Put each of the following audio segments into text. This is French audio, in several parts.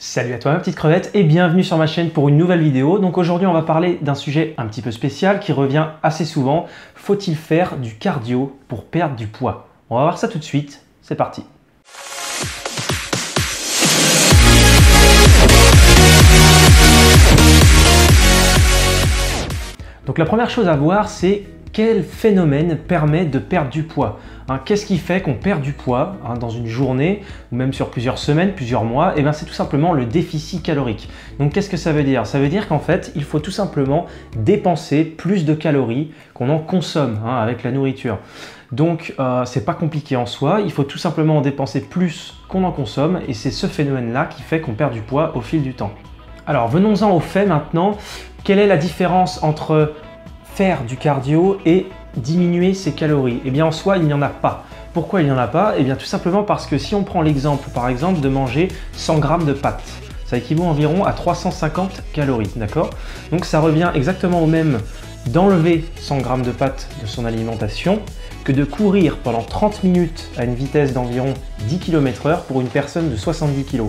Salut à toi ma petite crevette et bienvenue sur ma chaîne pour une nouvelle vidéo. Donc aujourd'hui on va parler d'un sujet un petit peu spécial qui revient assez souvent. Faut-il faire du cardio pour perdre du poids? On va voir ça tout de suite, c'est parti. Donc la première chose à voir, c'est quel phénomène permet de perdre du poids. Qu'est-ce qui fait qu'on perd du poids dans une journée ou même sur plusieurs semaines, plusieurs mois? Et bien c'est tout simplement le déficit calorique. Donc qu'est-ce que ça veut dire? Ça veut dire qu'en fait il faut tout simplement dépenser plus de calories qu'on en consomme avec la nourriture. Donc c'est pas compliqué en soi, il faut tout simplement en dépenser plus qu'on en consomme et c'est ce phénomène-là qui fait qu'on perd du poids au fil du temps. Alors venons-en au fait maintenant. Quelle est la différence entre faire du cardio et diminuer ses calories? Eh bien en soi il n'y en a pas. Pourquoi il n'y en a pas? Eh bien tout simplement parce que si on prend l'exemple par exemple de manger 100 g de pâtes, ça équivaut environ à 350 calories, d'accord? Donc ça revient exactement au même d'enlever 100 g de pâtes de son alimentation que de courir pendant 30 minutes à une vitesse d'environ 10 km/h pour une personne de 70 kg.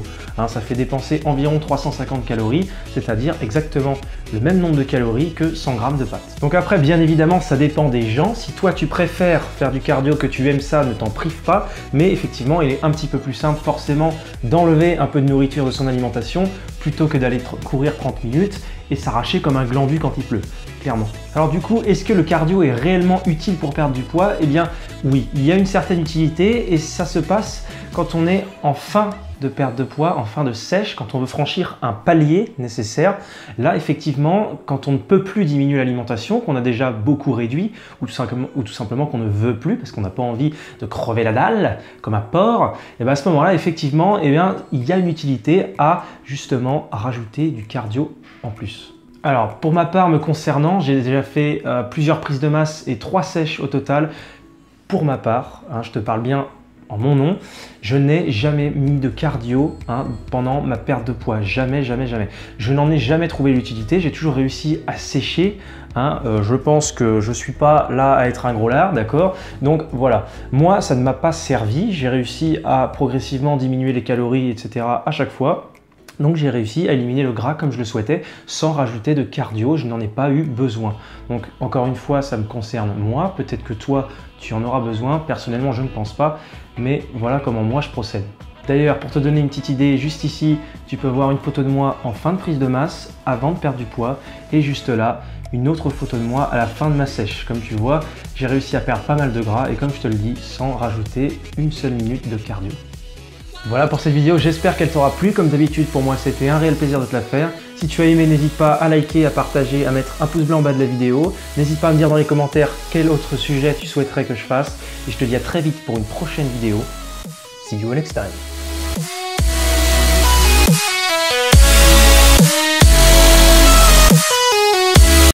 Ça fait dépenser environ 350 calories, c'est-à-dire exactement le même nombre de calories que 100 g de pâtes. Donc après, bien évidemment, ça dépend des gens. Si toi, tu préfères faire du cardio, que tu aimes ça, ne t'en prive pas. Mais effectivement, il est un petit peu plus simple forcément d'enlever un peu de nourriture de son alimentation plutôt que d'aller courir 30 minutes et s'arracher comme un glandu quand il pleut, clairement. Alors du coup, est-ce que le cardio est réellement utile pour perdre du poids? Eh bien oui, il y a une certaine utilité et ça se passe quand on est en fin de perte de poids, en fin de sèche, quand on veut franchir un palier nécessaire. Là, effectivement, quand on ne peut plus diminuer l'alimentation, qu'on a déjà beaucoup réduit, ou tout simplement qu'on ne veut plus, parce qu'on n'a pas envie de crever la dalle, comme un porc, et bien à ce moment-là, effectivement, il y a une utilité à justement rajouter du cardio en plus. Alors, pour ma part, me concernant, j'ai déjà fait plusieurs prises de masse et 3 sèches au total. Pour ma part, je te parle bien en mon nom, je n'ai jamais mis de cardio pendant ma perte de poids. Jamais, jamais, jamais. Je n'en ai jamais trouvé l'utilité. J'ai toujours réussi à sécher. Je pense que je ne suis pas là à être un gros lard, d'accord? Donc voilà, moi ça ne m'a pas servi. J'ai réussi à progressivement diminuer les calories, etc. à chaque fois. Donc j'ai réussi à éliminer le gras comme je le souhaitais sans rajouter de cardio, je n'en ai pas eu besoin. Donc encore une fois, ça me concerne moi, peut-être que toi tu en auras besoin, personnellement je ne pense pas, mais voilà comment moi je procède. D'ailleurs, pour te donner une petite idée, juste ici, tu peux voir une photo de moi en fin de prise de masse, avant de perdre du poids, et juste là, une autre photo de moi à la fin de ma sèche. Comme tu vois, j'ai réussi à perdre pas mal de gras et comme je te le dis, sans rajouter une seule minute de cardio. Voilà pour cette vidéo, j'espère qu'elle t'aura plu. Comme d'habitude, pour moi, c'était un réel plaisir de te la faire. Si tu as aimé, n'hésite pas à liker, à partager, à mettre un pouce bleu en bas de la vidéo. N'hésite pas à me dire dans les commentaires quel autre sujet tu souhaiterais que je fasse. Et je te dis à très vite pour une prochaine vidéo. See you next time.